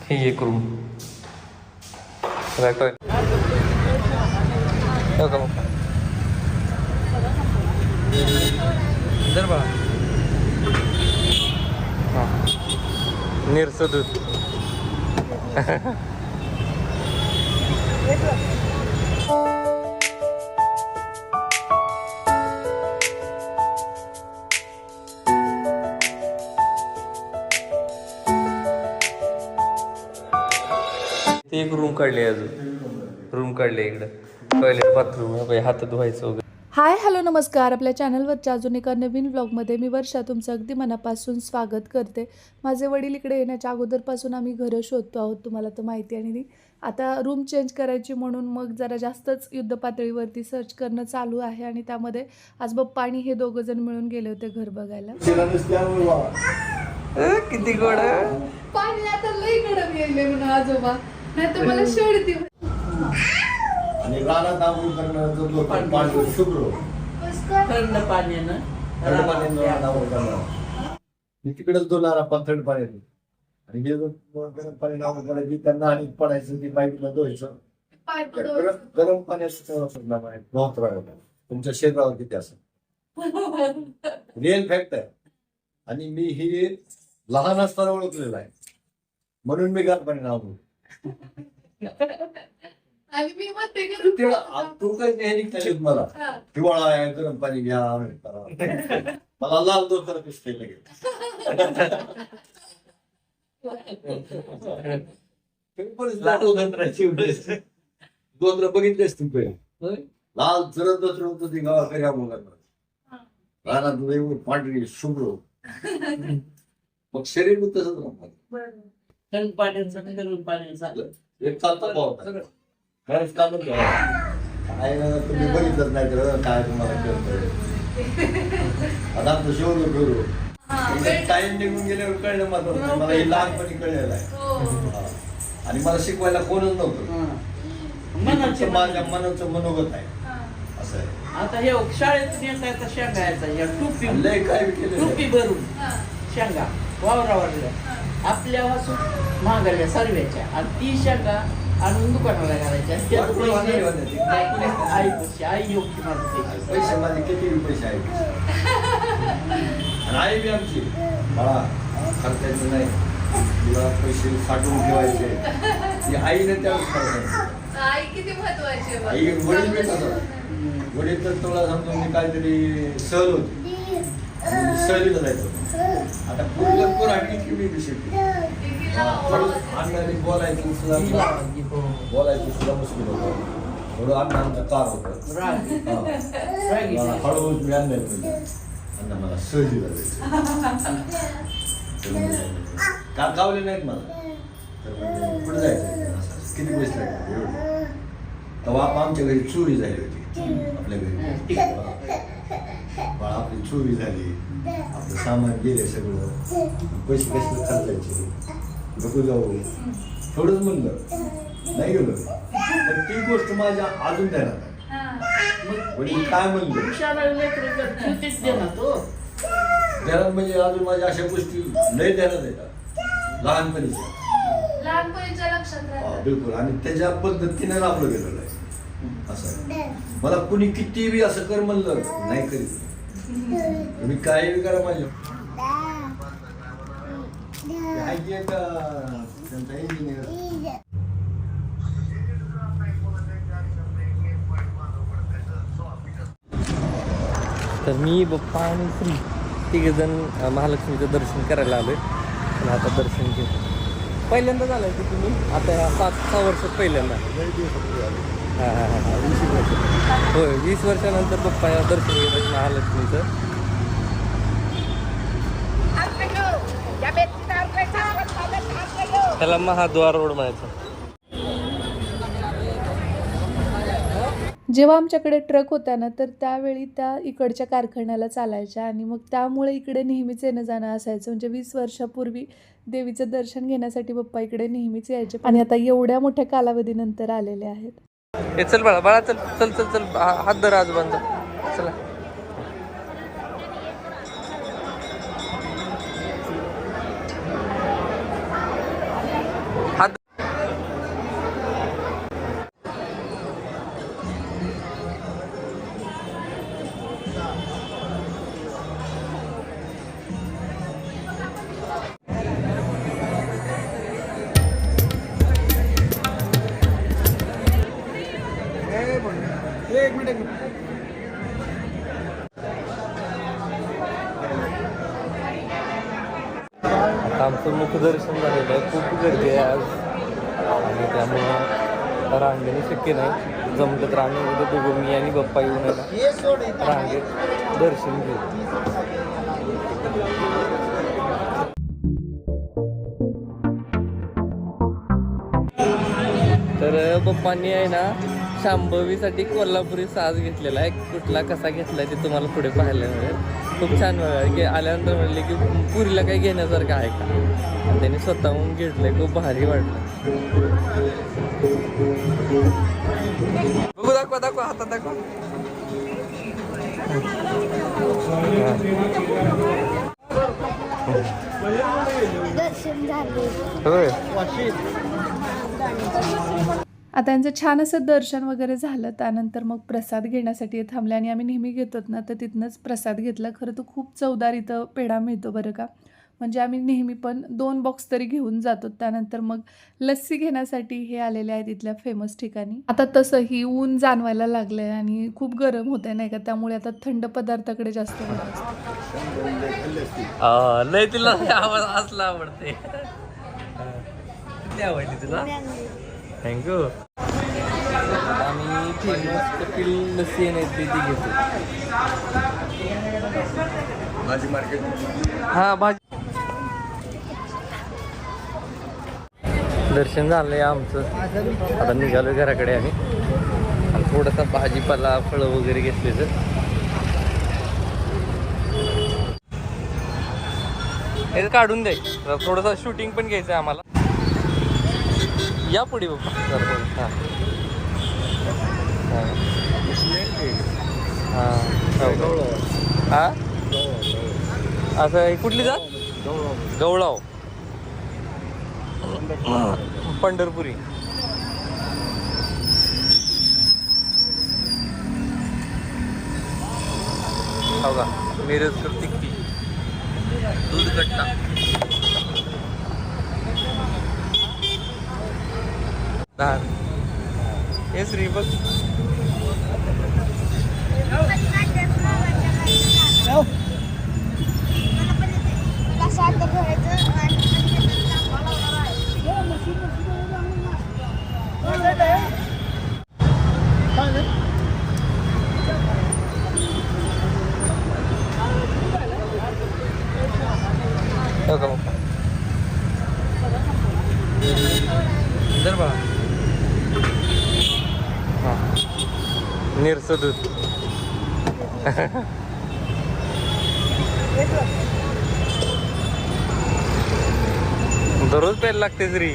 हे एक रूम काय जर बा निरस दूध एक रूम काढली अजून रूम काढले इकडं टॉयलेट बाथरूम हात धुवायचं वगैरे. हाय हॅलो नमस्कार. आपल्या चॅनलवरच्या अजून एका नवीन व्लॉगमध्ये मी वर्षा तुमचं अगदी मनापासून स्वागत करते. माझे वडील इकडे येण्याच्या अगोदरपासून आम्ही घरं शोधतो आहोत, तुम्हाला तर माहिती आहे. आणि आता रूम चेंज करायची म्हणून मग जरा जास्तच युद्ध पातळीवरती सर्च करणं चालू आहे. आणि त्यामध्ये आज बप्पा आणि हे दोघं जण मिळून गेले होते घर बघायला. किती गोड पाणी आता लई गरम गेले म्हणून आजोबा, नाही तर मला शर्दी आणि रानात आंघोळ करणं पाणी शुभ्र थंड पाण्यानं आंघोळ करणं. मी तिकडेच धुणार आपण थंड पाण्याने आणि हे गरम पाण्याने आंघोळ करायची त्यांना आणि पडायचं ती पाईपला धुवायचं. गरम पाण्याचं बहुत राहिलं तुमच्या शरीरावर किती असं रिअल फॅक्ट आहे. आणि मी हे लहान असताना ओळखलेलं आहे म्हणून मी गार पाण्याने आंघोळ. आणि मी म्हणते तू काय न्यायला मला हिवाळा आहे गरम पाणी घ्या मला लाल दोन दिसते लगेच. दोन बघितलेस तुम्ही लाल जरद दसरत ती गावाकडे रानात पांढरी शुभ्र मग शरीर तसंच राहणार. थंड पाण्याचं गरम पाण्याचं एक चालतं भाव खरंच काढून घ्या काय तुम्ही बघितलंच नाही तर काय तुम्हाला कळतंय. आता आमचं शोधून करू टाइम निघून गेल्यावर कळलं मात्र मला हे लहानपणी कळलेलं आहे. आणि मला शिकवायला कोणच नव्हतं. माझ्या मनाचं मनोगत आहे असं आहे. आता हे शाळेत नेता शेंगायचा या टोपी लय काय केलं टोपी भरून शेंगा वावरावरल्या आपल्या वासून महागड्या सर्व्याच्या आणि ती शेंगा आणून दुकानाला घालायच्या. आई पैसे आई योग्य माझे पैसे माझे किती पैसे आहेत आणि आई बी आमची बाळा खर्चायचं नाही तुला पैसे साठवून ठेवायचे ती आईने त्यावेळेस करायचं. आई किती महत्वाची आहे. आई वडील बी तसं वडील तर तुला सांगतो मी काहीतरी सहल होती सहलीला जायचं. आता पूर्ण कोण आणली की मी बी शिकली अंगाने बोलायचं सुद्धा मुश्किल होतं. थोडं अण्णांचं कार होतं हळूहळू मी आणलं म्हणजे अण्णा मला सहलीला जायचं का गावले नाहीत मला तर पुढे जायचं किती पैसे लागले एवढे. तेव्हा आमच्या घरी चोरी झाली होती आपल्या घरी बाळा आपली चोरी झाली आपलं सामान गेले सगळं पैसे कसे खर्चायचे नको जाऊ थोडंच म्हणलं नाही गेलो पण ती गोष्ट माझ्या अजून देणार वडील काय म्हणलं देणार म्हणजे अजून माझ्या अशा गोष्टी लय देण्यात येतात लहानपणीच्या लक्षात बिलकुल. आणि त्याच्या पद्धतीने राबलं गेलेलं आहे असं. मला कुणी किती बी असं कर म्हणलं नाही करीत तुम्ही काही बी करा माझ्या इंजिनियर. तर मी बप्पा आणि श्री तिघे जण महालक्ष्मीचं दर्शन करायला आलोय. पण आता दर्शन घेतो पहिल्यांदा झालंय की तुम्ही आता ह्या 5-6 वर्षात पहिल्यांदा. होय 20 वर्षानंतर बप्पा दर्शन घेतात महालक्ष्मीचं. त्याला महाद्वार रोड म्हणायचं. जेव्हा आमच्याकडे ट्रक होता ना तर त्यावेळी त्या इकडच्या कारखान्याला चालायच्या आणि मग त्यामुळे इकडे नेहमीच येणं जाणं असायचं. म्हणजे 20 वर्षापूर्वी देवीचं दर्शन घेण्यासाठी पप्पा इकडे नेहमीच यायचे आणि आता एवढ्या मोठ्या कालावधीनंतर आलेले आहेत. हे चल बाळा बाळा चल चल चल चल हात धर आजोबांचा चला. आमचं मुखदर्शन झालेलं आहे. खूप गर्दी आहे आज आणि त्यामुळं रांगेने शक्य नाही. जमलं तर आम्ही उद्या दोघं मी आणि बाप्पा येऊन रांगेत दर्शन घेऊ. तर पप्पांनी आहे ना शांभवीसाठी कोल्हापुरी साज घेतलेला आहे. कुठला कसा घेतला ते तुम्हाला पुढे पाहायला मिळेल. खूप छान मिळालं की आल्यानंतर म्हणले की पुरीला काही घेण्यासारखं आहे का, आणि त्यांनी स्वतःहून घेतलंय. खूप भारी वाटलं. बघू, दाखवा दाखवा, हातात दाखवा. होय. आता यांचं छान असं दर्शन वगैरे झालं. त्यानंतर मग प्रसाद घेण्यासाठी थांबले आणि आम्ही नेहमी घेतो ना, तर तिथनंच प्रसाद घेतला. खरं तर खूप चवदार इथं पेढा मिळतो बरं का. म्हणजे आम्ही नेहमी पण 2 बॉक्स तरी घेऊन जातो. त्यानंतर मग लस्सी घेण्यासाठी हे आलेले आहेत इथल्या फेमस ठिकाणी. आता तसंही ऊन जाणवायला लागलं आहे आणि खूप गरम होत आहे नाही का, त्यामुळे आता थंड पदार्थाकडे जास्त वेळ असतो. लय तिला आवाज असला आवडते. किती आवडली तुला? थँक्यू. आम्ही फेमस कपिल लस्सी आहे ती घेतो. भाजी मार्केट. हा, भाजी. दर्शन झालंय आमचं. आता निघालो घराकडे आम्ही आणि थोडासा भाजीपाला फळं वगैरे घेतले. तर हे काढून द्याय, थोडंसं शूटिंग पण घ्यायचं आहे आम्हाला. या पुढे बाबा. हां हां असं कुठली जात? गवळाव. पंढरपुरी. हो का. मिरजकर तिकटी, दूध कट्टा. हे श्री बघ. जर बा निरस दूध. दररोज प्यायला लागते तरी.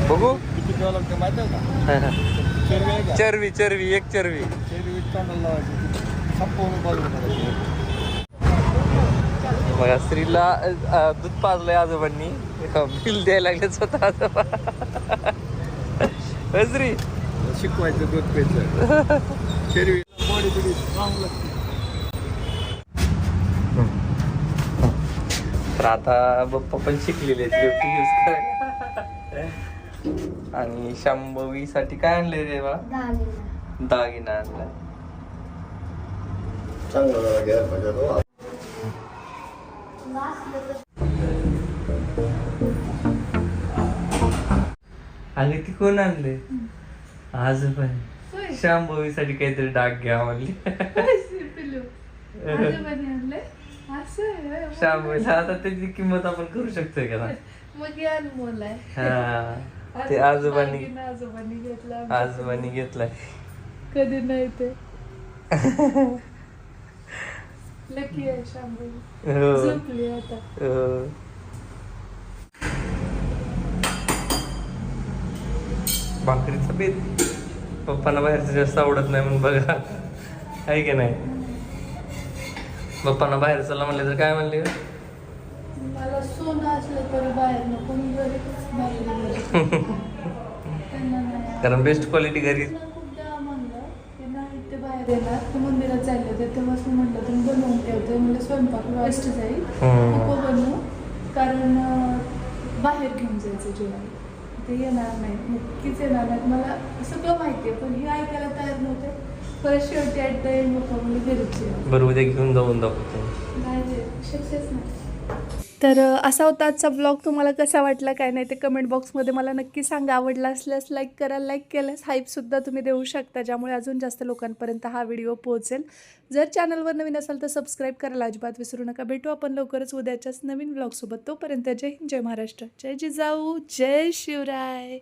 बघू किती प्यावं लागतं माहिती आहे का? चरवी चरवी एक चरवी. बघा स्त्रीला दूध पाजलंय आजोबांनी. बिल द्यायला लागले स्वतः आजोबा. श्री शिकवायचं दूध प्यायचं. शरीर बॉडी बिडी स्ट्रॉंग लागते. तर आता बाप्पा पण शिकलेले आहेत लिफ्टी यूज करायला. आणि शांभवीसाठी काय आणले रे बा? दागिना आणलाय. चांगलं जरा घ्यायला पाहिजे. आणि ती कोण आणले? आजोबा. शांभवीसाठी काहीतरी डाग घ्या म्हणली. शांभवीला आता त्याची किंमत आपण करू शकतोय का? हा, ते आजोबांनी घेतलाय. कधी नाही ते लकी आहे शांभवी. झोपली आता. भाकरीचा बेत. पप्पांना बाहेरचं जास्त आवडत नाही म्हणून बघा, आहे की नाही? पप्पांना बाहेर चला म्हणले तर काय म्हणले? मला सोनं असलं तरी बाहेर नको, मी घरीच बाहेर. कारण बेस्ट क्वालिटी घरी. खूपदा म्हणलं की नाही ते बाहेर बाहेर येणार ते मंदिरात जायला होते तेव्हाच मी म्हटलं तुम्ही बनवून ठेवते म्हणजे स्वयंपाक वेस्ट जाईल नको बनवू कारण बाहेर घेऊन जायचं जेवण ते येणार नाही नक्कीच येणार नाही मला सगळं माहिती आहे पण हे ऐकायला तयार नव्हते परत शेवटी ॲट द एंड नको म्हणजे घरीच जेवण बरं उद्या घेऊन जाऊन दाखवतो. नाही ते शक्यच नाही. तर असा होता आजचा ब्लॉग. तुम्हाला कसा वाटला काय नाही ते कमेंट बॉक्समध्ये मला नक्की सांगा. आवडला असल्यास लाईक करा. लाईक केल्यास हाईपसुद्धा तुम्ही देऊ शकता ज्यामुळे अजून जास्त लोकांपर्यंत हा व्हिडिओ पोहोचेल. जर चॅनलवर नवीन असाल तर सबस्क्राईब करायला अजिबात विसरू नका. भेटू आपण लवकरच उद्याच्याच नवीन ब्लॉगसोबत. तोपर्यंत जय हिंद, जय महाराष्ट्र, जय जिजाऊ, जय शिवराय.